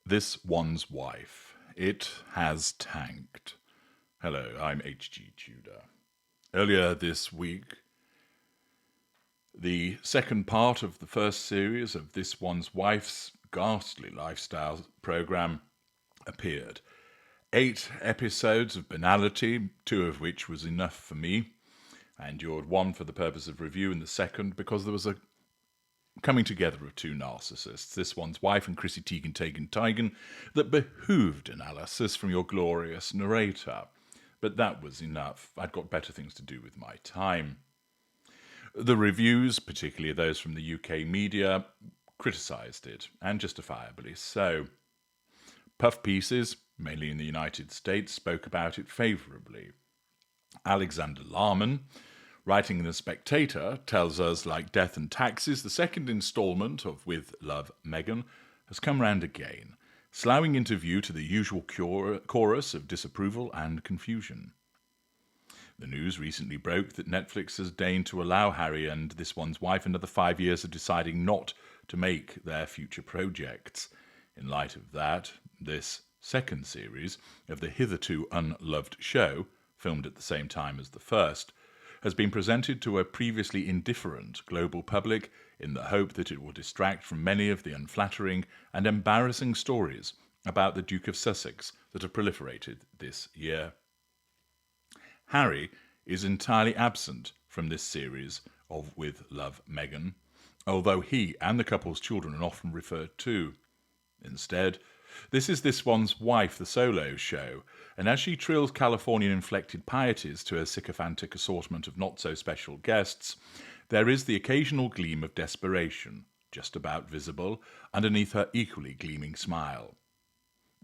This One's Wife. It has tanked. Hello, I'm H.G. Tudor. Earlier this week, the second part of the first series of This One's Wife's ghastly lifestyle program appeared. 8 episodes of banality, 2 of which was enough for me. I endured one for the purpose of review and the second because there was a coming together of 2 narcissists, This One's Wife and Chrissy Teigen, that behooved analysis from your glorious narrator. But that was enough. I'd got better things to do with my time. The reviews, particularly those from the UK media, criticised it, and justifiably so. Puff pieces, mainly in the United States, spoke about it favourably. Alexander Larman, writing in The Spectator, tells us, like Death and Taxes, the second instalment of With Love, Meghan has come round again, sloughing into view to the usual chorus of disapproval and confusion. The news recently broke that Netflix has deigned to allow Harry and This One's Wife another 5 years of deciding not to make their future projects. In light of that, this second series of the hitherto unloved show, filmed at the same time as the first, has been presented to a previously indifferent global public in the hope that it will distract from many of the unflattering and embarrassing stories about the Duke of Sussex that have proliferated this year. Harry is entirely absent from this series of With Love, Meghan, although he and the couple's children are often referred to. Instead, this is This One's Wife, the solo show, and as she trills Californian-inflected pieties to a sycophantic assortment of not-so-special guests, there is the occasional gleam of desperation, just about visible, underneath her equally gleaming smile.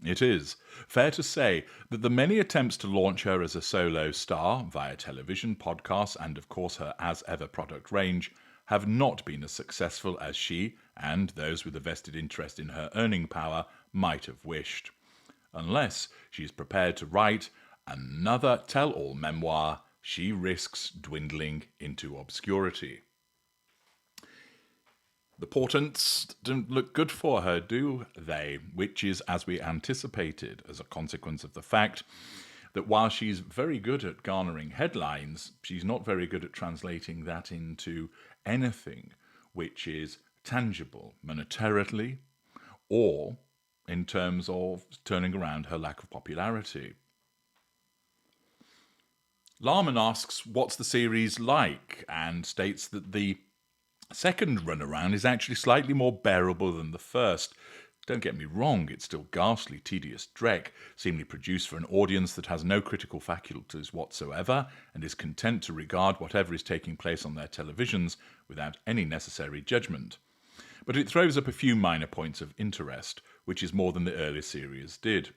It is fair to say that the many attempts to launch her as a solo star via television, podcasts, and of course her as-ever product range have not been as successful as she, and those with a vested interest in her earning power, might have wished. Unless she is prepared to write another tell-all memoir, she risks dwindling into obscurity. The portents don't look good for her, do they? Which is as we anticipated, as a consequence of the fact that while she's very good at garnering headlines, she's not very good at translating that into anything which is tangible monetarily or in terms of turning around her lack of popularity. Larman asks what's the series like and states that the second run-around is actually slightly more bearable than the first. Don't get me wrong, it's still ghastly, tedious dreck, seemingly produced for an audience that has no critical faculties whatsoever and is content to regard whatever is taking place on their televisions without any necessary judgment. But it throws up a few minor points of interest, which is more than the earlier series did.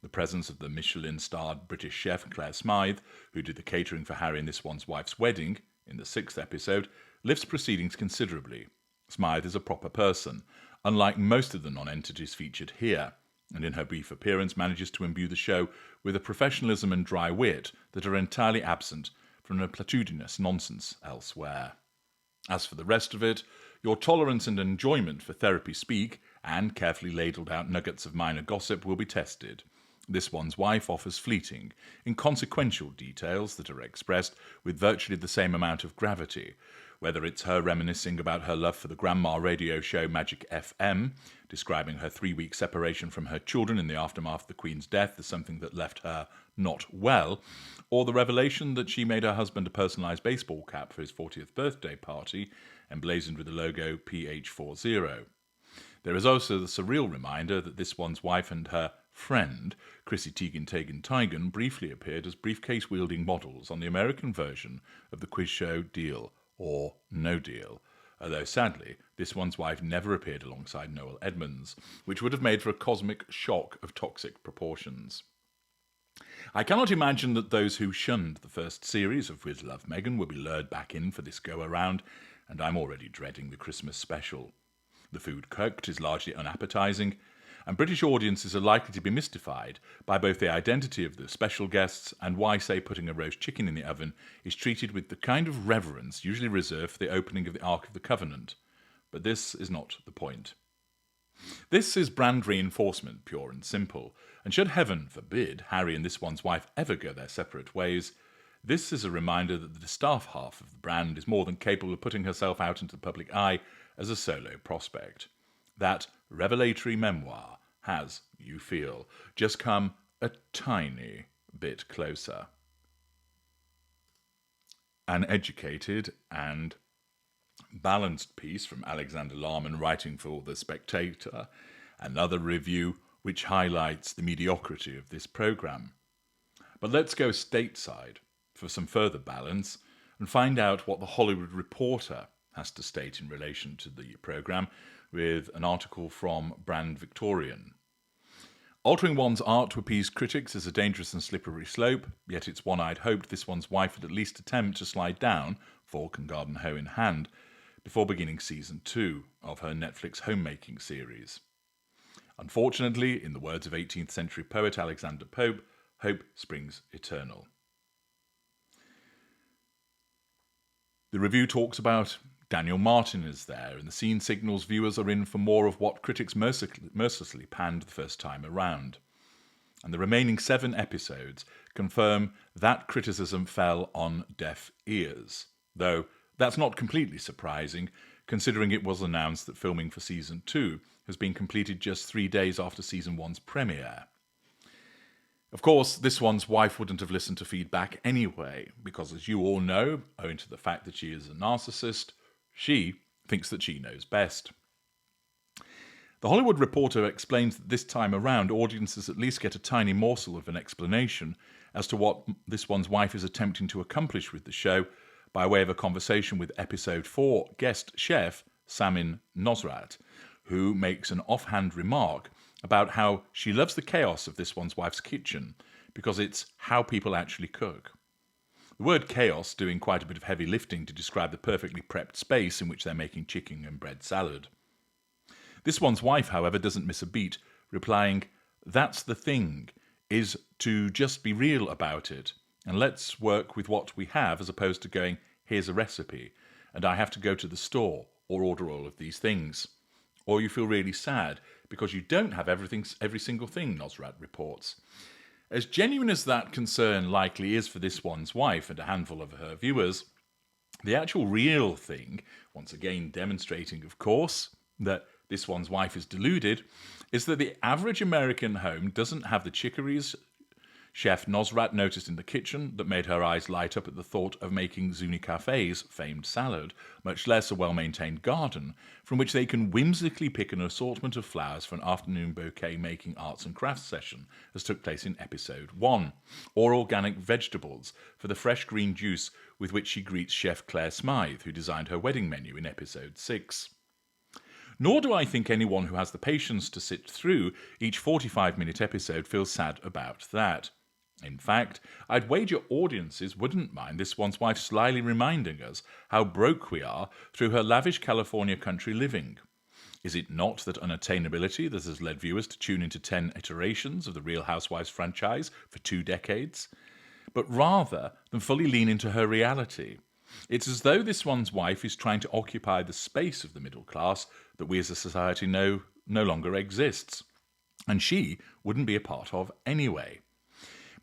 The presence of the Michelin-starred British chef Claire Smythe, who did the catering for Harry and This One's Wife's wedding, in the 6th episode, lifts proceedings considerably. Smythe is a proper person, unlike most of the non-entities featured here, and in her brief appearance manages to imbue the show with a professionalism and dry wit that are entirely absent from the platitudinous nonsense elsewhere. As for the rest of it, your tolerance and enjoyment for therapy speak and carefully ladled out nuggets of minor gossip will be tested. This One's Wife offers fleeting, inconsequential details that are expressed with virtually the same amount of gravity, whether it's her reminiscing about her love for the grandma radio show Magic FM, describing her 3-week separation from her children in the aftermath of the Queen's death as something that left her not well, or the revelation that she made her husband a personalised baseball cap for his 40th birthday party, emblazoned with the logo PH40. There is also the surreal reminder that This One's Wife and her friend, Chrissy Teigen, briefly appeared as briefcase-wielding models on the American version of the quiz show Deal or No Deal, although sadly, This One's Wife never appeared alongside Noel Edmonds, which would have made for a cosmic shock of toxic proportions. I cannot imagine that those who shunned the first series of With Love, Meghan will be lured back in for this go-around, and I'm already dreading the Christmas special. The food cooked is largely unappetizing, and British audiences are likely to be mystified by both the identity of the special guests and why, say, putting a roast chicken in the oven is treated with the kind of reverence usually reserved for the opening of the Ark of the Covenant. But this is not the point. This is brand reinforcement, pure and simple, and should heaven forbid Harry and this one's wife ever go their separate ways, this is a reminder that the staff half of the brand is more than capable of putting herself out into the public eye as a solo prospect. That revelatory memoir has, you feel, just come a tiny bit closer. An educated and balanced piece from Alexander Larman writing for The Spectator, another review which highlights the mediocrity of this programme. But let's go stateside for some further balance and find out what The Hollywood Reporter has to state in relation to the programme with an article from Brand Victorian. Altering one's art to appease critics is a dangerous and slippery slope, yet it's one I'd hoped this one's wife would at least attempt to slide down, fork and garden hoe in hand, before beginning season 2 of her Netflix homemaking series. Unfortunately, in the words of 18th century poet Alexander Pope, hope springs eternal. The review talks about Daniel Martin is there, and the scene signals viewers are in for more of what critics mercilessly panned the first time around. And the remaining 7 episodes confirm that criticism fell on deaf ears, though that's not completely surprising, considering it was announced that filming for Season 2 has been completed just 3 days after Season 1's premiere. Of course, this one's wife wouldn't have listened to feedback anyway, because as you all know, owing to the fact that she is a narcissist, she thinks that she knows best. The Hollywood Reporter explains that this time around, audiences at least get a tiny morsel of an explanation as to what this one's wife is attempting to accomplish with the show by way of a conversation with Episode 4 guest chef Samin Nosrat, who makes an offhand remark about how she loves the chaos of this one's wife's kitchen because it's how people actually cook. The word chaos doing quite a bit of heavy lifting to describe the perfectly prepped space in which they're making chicken and bread salad. This one's wife, however, doesn't miss a beat, replying, "That's the thing, is to just be real about it, and let's work with what we have as opposed to going, here's a recipe, and I have to go to the store or order all of these things." Or you feel really sad because you don't have every single thing, Nosrat reports. As genuine as that concern likely is for this one's wife and a handful of her viewers, the actual real thing, once again demonstrating, of course, that this one's wife is deluded, is that the average American home doesn't have the chicories Chef Nosrat noticed in the kitchen that made her eyes light up at the thought of making Zuni Cafe's famed salad, much less a well-maintained garden from which they can whimsically pick an assortment of flowers for an afternoon bouquet-making arts and crafts session, as took place in Episode 1, or organic vegetables for the fresh green juice with which she greets Chef Claire Smythe, who designed her wedding menu in Episode 6. Nor do I think anyone who has the patience to sit through each 45-minute episode feels sad about that. In fact, I'd wager audiences wouldn't mind this one's wife slyly reminding us how broke we are through her lavish California country living. Is it not that unattainability that has led viewers to tune into 10 iterations of the Real Housewives franchise for 2 decades? But rather than fully lean into her reality, it's as though this one's wife is trying to occupy the space of the middle class that we as a society know no longer exists, and she wouldn't be a part of anyway,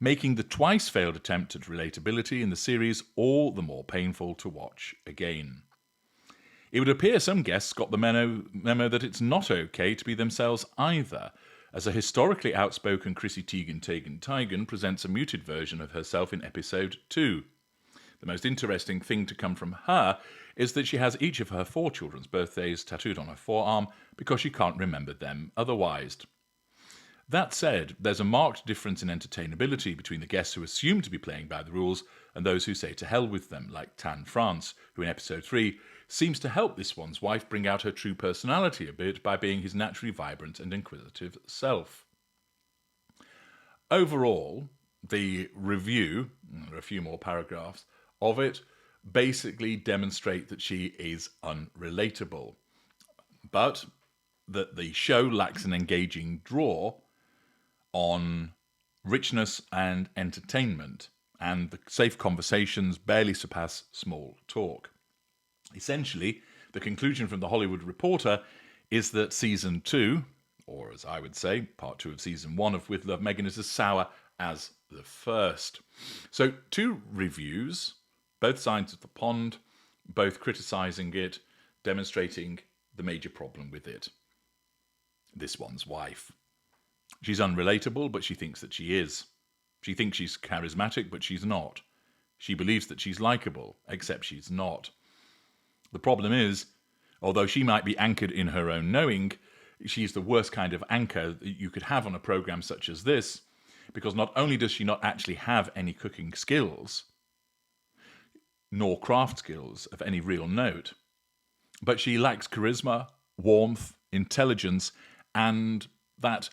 making the twice failed attempt at relatability in the series all the more painful to watch again. It would appear some guests got the memo that it's not okay to be themselves either, as a historically outspoken Chrissy Teigen presents a muted version of herself in Episode 2. The most interesting thing to come from her is that she has each of her 4 children's birthdays tattooed on her forearm because she can't remember them otherwise. That said, there's a marked difference in entertainability between the guests who assume to be playing by the rules and those who say to hell with them, like Tan France, who in Episode 3 seems to help this one's wife bring out her true personality a bit by being his naturally vibrant and inquisitive self. Overall, the review, there are a few more paragraphs of it, basically demonstrate that she is unrelatable, but that the show lacks an engaging draw on richness and entertainment, and the safe conversations barely surpass small talk. Essentially, the conclusion from The Hollywood Reporter is that season 2, or as I would say, part 2 of season 1 of With Love, Meghan, is as sour as the first. So 2 reviews, both sides of the pond, both criticising it, demonstrating the major problem with it. This one's wife. She's unrelatable, but she thinks that she is. She thinks she's charismatic, but she's not. She believes that she's likeable, except she's not. The problem is, although she might be anchored in her own knowing, she's the worst kind of anchor that you could have on a program such as this, because not only does she not actually have any cooking skills, nor craft skills of any real note, but she lacks charisma, warmth, intelligence, and that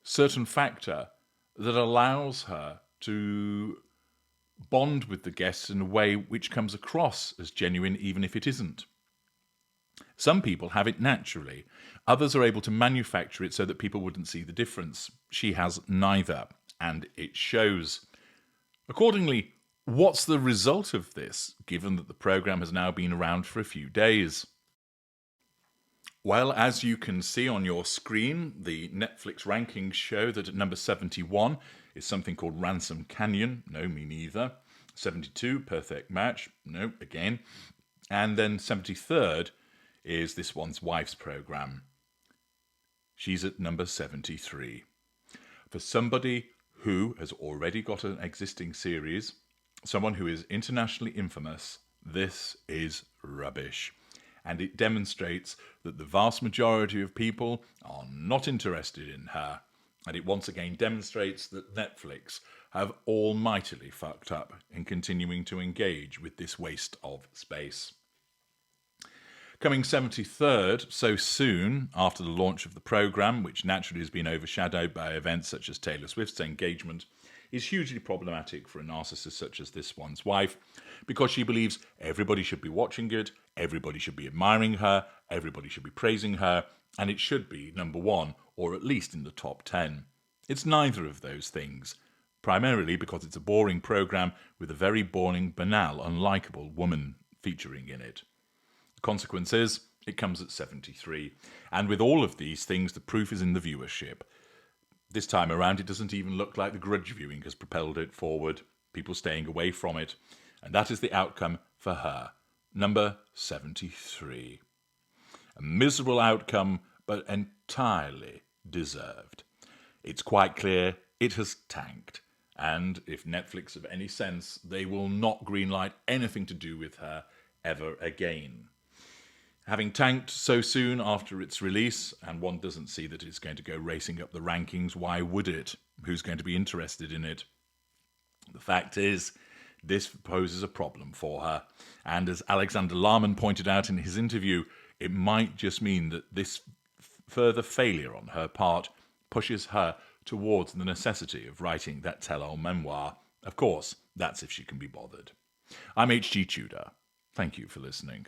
certain factor that allows her to bond with the guests in a way which comes across as genuine even if it isn't. Some people have it naturally. Others are able to manufacture it so that people wouldn't see the difference. She has neither, and it shows. Accordingly, what's the result of this, given that the programme has now been around for a few days? Well, as you can see on your screen, the Netflix rankings show that at number 71 is something called Ransom Canyon. No, me neither. 72, Perfect Match. No, again. And then 73rd is This One's Wife's programme. She's at number 73. For somebody who has already got an existing series, someone who is internationally infamous, this is rubbish. And it demonstrates that the vast majority of people are not interested in her. And it once again demonstrates that Netflix have almightily fucked up in continuing to engage with this waste of space. Coming 73rd, so soon after the launch of the programme, which naturally has been overshadowed by events such as Taylor Swift's engagement, is hugely problematic for a narcissist such as This One's Wife, because she believes everybody should be watching it, everybody should be admiring her, everybody should be praising her, and it should be number 1, or at least in the top 10. It's neither of those things, primarily because it's a boring programme with a very boring, banal, unlikable woman featuring in it. The consequence is, it comes at 73. And with all of these things, the proof is in the viewership. This time around, it doesn't even look like the grudge viewing has propelled it forward, people staying away from it. And that is the outcome for her. Number 73. A miserable outcome, but entirely deserved. It's quite clear it has tanked. And if Netflix have any sense, they will not greenlight anything to do with her ever again. Having tanked so soon after its release, and one doesn't see that it's going to go racing up the rankings, why would it? Who's going to be interested in it? The fact is, this poses a problem for her. And as Alexander Larman pointed out in his interview, it might just mean that this further failure on her part pushes her towards the necessity of writing that tell-all memoir. Of course, that's if she can be bothered. I'm H.G. Tudor. Thank you for listening.